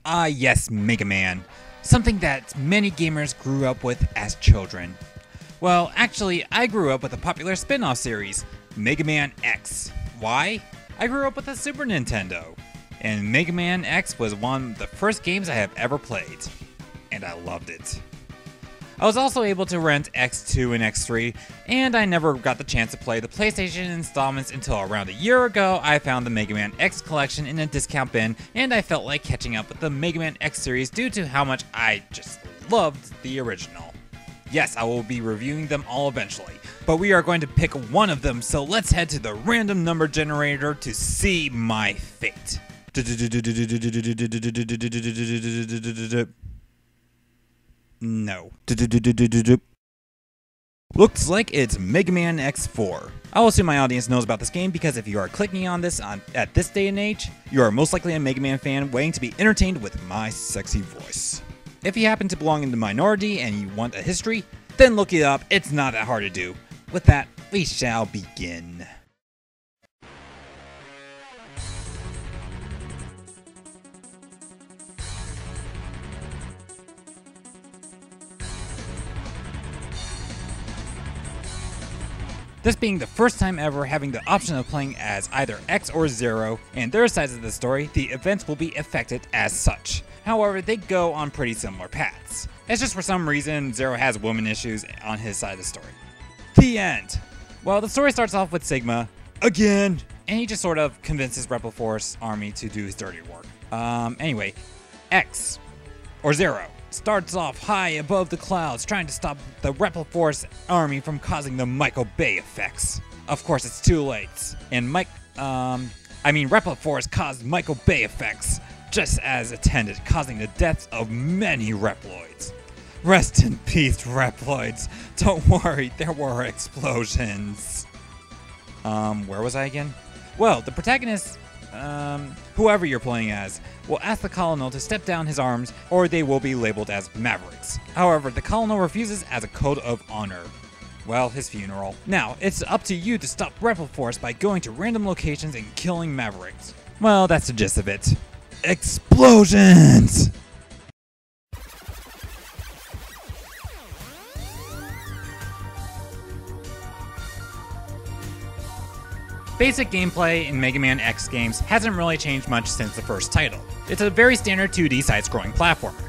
Ah yes, Mega Man. Something that many gamers grew up with as children. Well, actually, I grew up with a popular spin-off series, Mega Man X. Why? I grew up with a Super Nintendo, and Mega Man X was one of the first games I have ever played, and I loved it. I was also able to rent X2 and X3, and I never got the chance to play the PlayStation installments until around a year ago. I found the Mega Man X collection in a discount bin, and I felt like catching up with the Mega Man X series due to how much I just loved the original. Yes, I will be reviewing them all eventually, but we are going to pick one of them, so let's head to the random number generator to see my fate. No. Looks like it's Mega Man X-4. I'll assume my audience knows about this game because if you are clicking on this at this day and age, you are most likely a Mega Man fan waiting to be entertained with my sexy voice. If you happen to belong in the minority and you want a history, then look it up, it's not that hard to do. With that, we shall begin. This being the first time ever having the option of playing as either X or Zero, and their sides of the story, the events will be affected as such. However, they go on pretty similar paths. It's just for some reason, Zero has woman issues on his side of the story. The end. Well, the story starts off with Sigma, again, and he just sort of convinces Rebel Force Army to do his dirty work. Anyway, X, or Zero, starts off high above the clouds trying to stop the Rebel Force Army from causing the Michael Bay effects. Of course, it's too late, and Rebel Force caused Michael Bay effects, just as intended, causing the deaths of many Reploids. Rest in peace, Reploids. Don't worry, there were explosions. Where was I again? Well, the protagonist, whoever you're playing as, will ask the Colonel to step down his arms or they will be labeled as Mavericks. However, the Colonel refuses as a code of honor. Well, his funeral. Now, it's up to you to stop Rebel Force by going to random locations and killing Mavericks. Well, that's the gist of it. Explosions! Basic gameplay in Mega Man X games hasn't really changed much since the first title. It's a very standard 2D side-scrolling platformer.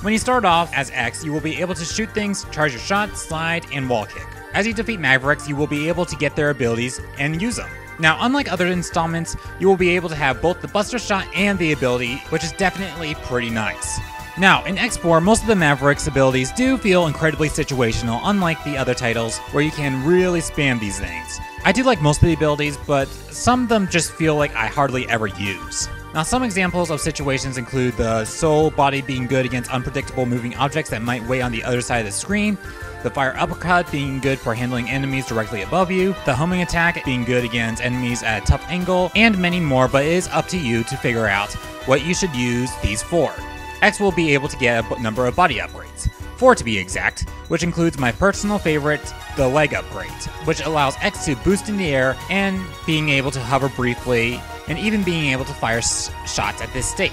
When you start off as X, you will be able to shoot things, charge your shot, slide, and wall kick. As you defeat Mavericks, you will be able to get their abilities and use them. Now, unlike other installments, you will be able to have both the Buster Shot and the ability, which is definitely pretty nice. Now, in X4, most of the Mavericks abilities do feel incredibly situational, unlike the other titles, where you can really spam these things. I do like most of the abilities, but some of them just feel like I hardly ever use. Now, some examples of situations include the Soul Body being good against unpredictable moving objects that might weigh on the other side of the screen, the Fire Uppercut being good for handling enemies directly above you, the Homing Attack being good against enemies at a tough angle, and many more, but it is up to you to figure out what you should use these for. X will be able to get a number of body upgrades, 4 to be exact, which includes my personal favorite, the leg upgrade, which allows X to boost in the air and being able to hover briefly, and even being able to fire shots at this state.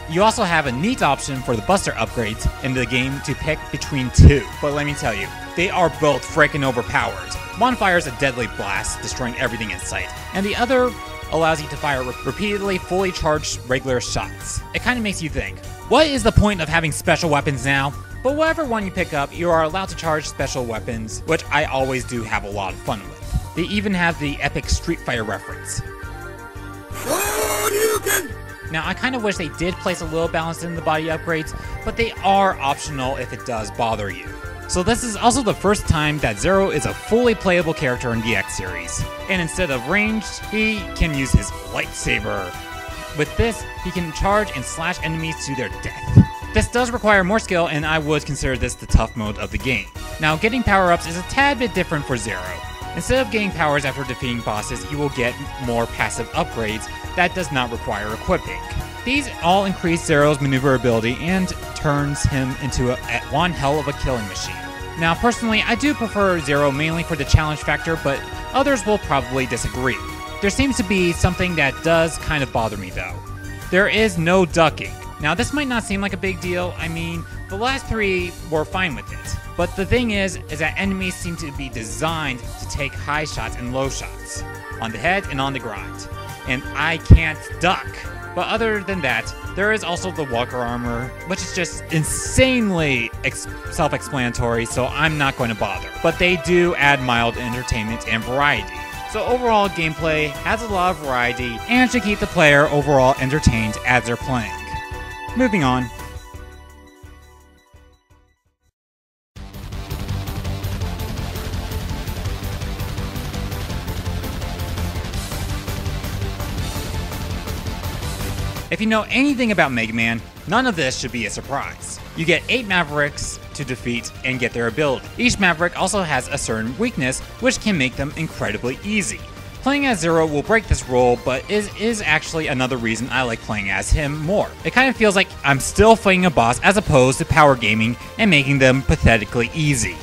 You also have a neat option for the Buster upgrades in the game to pick between two, but let me tell you, they are both freaking overpowered. One fires a deadly blast, destroying everything in sight, and the other allows you to fire repeatedly fully charged regular shots. It kind of makes you think, what is the point of having special weapons now? But whatever one you pick up, you are allowed to charge special weapons, which I always do have a lot of fun with. They even have the epic Street Fighter reference. Now, I kind of wish they did place a little balance in the body upgrades, but they are optional if it does bother you. So this is also the first time that Zero is a fully playable character in the X series, and instead of ranged, he can use his lightsaber. With this, he can charge and slash enemies to their death. This does require more skill, and I would consider this the tough mode of the game. Now, getting power-ups is a tad bit different for Zero. Instead of getting powers after defeating bosses, you will get more passive upgrades that does not require equipping. These all increase Zero's maneuverability and turns him into one hell of a killing machine. Now, personally, I do prefer Zero mainly for the challenge factor, but others will probably disagree. There seems to be something that does kind of bother me though. There is no ducking. Now this might not seem like a big deal, I mean, the last 3 were fine with it. But the thing is that enemies seem to be designed to take high shots and low shots, on the head and on the grind. And I can't duck. But other than that, there is also the walker armor, which is just insanely self-explanatory, so I'm not going to bother. But they do add mild entertainment and variety. So overall, gameplay has a lot of variety and should keep the player overall entertained as they're playing. Moving on. If you know anything about Mega Man, none of this should be a surprise. You get 8 Mavericks to defeat and get their ability. Each Maverick also has a certain weakness, which can make them incredibly easy. Playing as Zero will break this rule, but is actually another reason I like playing as him more. It kind of feels like I'm still fighting a boss as opposed to power gaming and making them pathetically easy.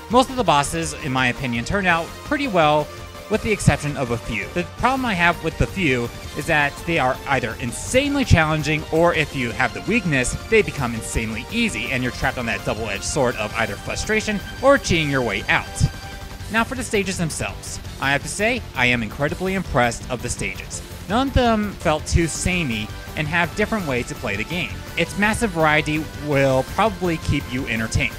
Most of the bosses, in my opinion, turn out pretty well, with the exception of a few. The problem I have with the few is that they are either insanely challenging, or if you have the weakness, they become insanely easy and you're trapped on that double-edged sword of either frustration or cheating your way out. Now for the stages themselves. I have to say, I am incredibly impressed of the stages. None of them felt too samey and have different ways to play the game. Its massive variety will probably keep you entertained.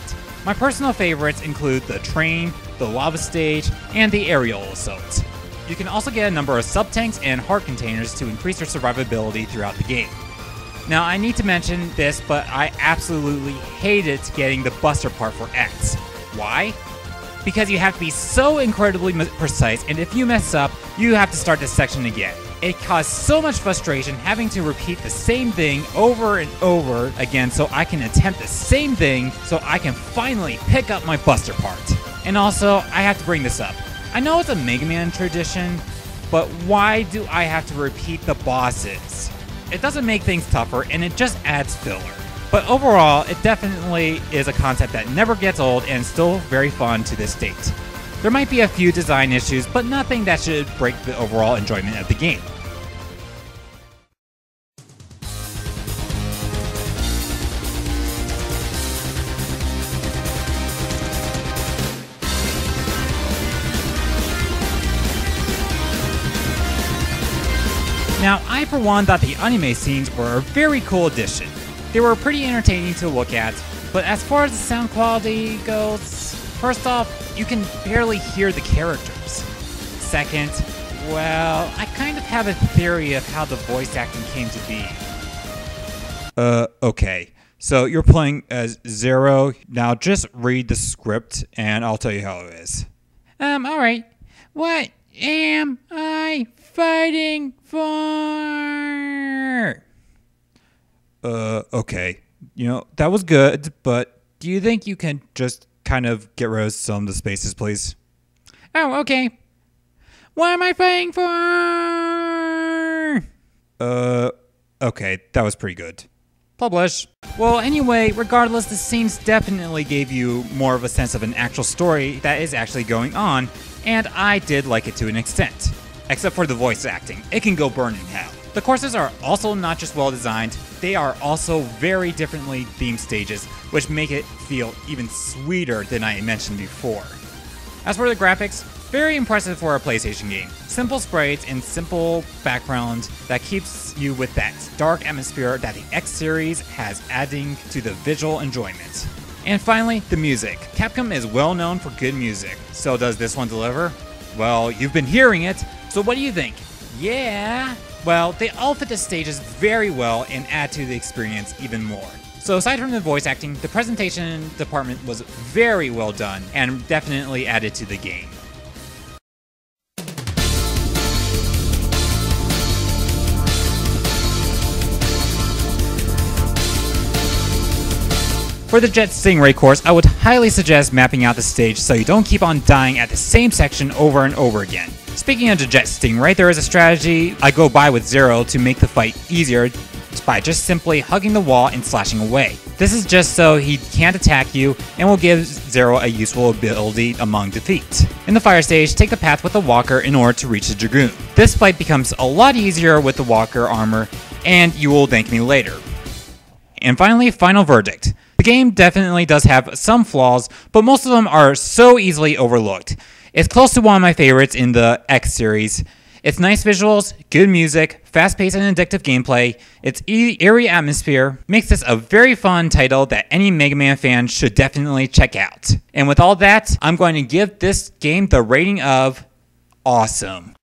My personal favorites include the train, the lava stage, and the aerial assault. You can also get a number of sub-tanks and heart containers to increase your survivability throughout the game. Now I need to mention this, but I absolutely hated getting the buster part for X. Why? Because you have to be so incredibly precise, and if you mess up, you have to start this section again. It caused so much frustration having to repeat the same thing over and over again so I can attempt the same thing so I can finally pick up my buster part. And also, I have to bring this up. I know it's a Mega Man tradition, but why do I have to repeat the bosses? It doesn't make things tougher, and it just adds filler. But overall, it definitely is a concept that never gets old and still very fun to this date. There might be a few design issues, but nothing that should break the overall enjoyment of the game. Now, I for one thought the anime scenes were a very cool addition. They were pretty entertaining to look at, but as far as the sound quality goes, first off, you can barely hear the characters. Second, well, I kind of have a theory of how the voice acting came to be. Okay. So you're playing as Zero. Now just read the script and I'll tell you how it is. Alright. What am I fighting for? Okay. You know, that was good, but do you think you can just kind of get rid of some of the spaces, please? Oh, okay. What am I fighting for? Okay, that was pretty good. Publish. Well, anyway, regardless, the scenes definitely gave you more of a sense of an actual story that is actually going on, and I did like it to an extent. Except for the voice acting, it can go burn in hell. The courses are also not just well designed, they are also very differently themed stages, which make it feel even sweeter than I mentioned before. As for the graphics, very impressive for a PlayStation game. Simple sprites and simple background that keeps you with that dark atmosphere that the X series has, adding to the visual enjoyment. And finally, the music. Capcom is well known for good music, so does this one deliver? Well, you've been hearing it, so what do you think? Yeah? Well, they all fit the stages very well and add to the experience even more. So aside from the voice acting, the presentation department was very well done and definitely added to the game. For the Jet Stingray course, I would highly suggest mapping out the stage so you don't keep on dying at the same section over and over again. Speaking of the Jet Stingray, there is a strategy I go by with Zero to make the fight easier by just simply hugging the wall and slashing away. This is just so he can't attack you and will give Zero a useful ability among defeat. In the fire stage, take the path with the walker in order to reach the Dragoon. This fight becomes a lot easier with the walker armor, and you will thank me later. And finally, final verdict. The game definitely does have some flaws, but most of them are so easily overlooked. It's close to one of my favorites in the X series. It's nice visuals, good music, fast-paced and addictive gameplay, its eerie atmosphere makes this a very fun title that any Mega Man fan should definitely check out. And with all that, I'm going to give this game the rating of awesome.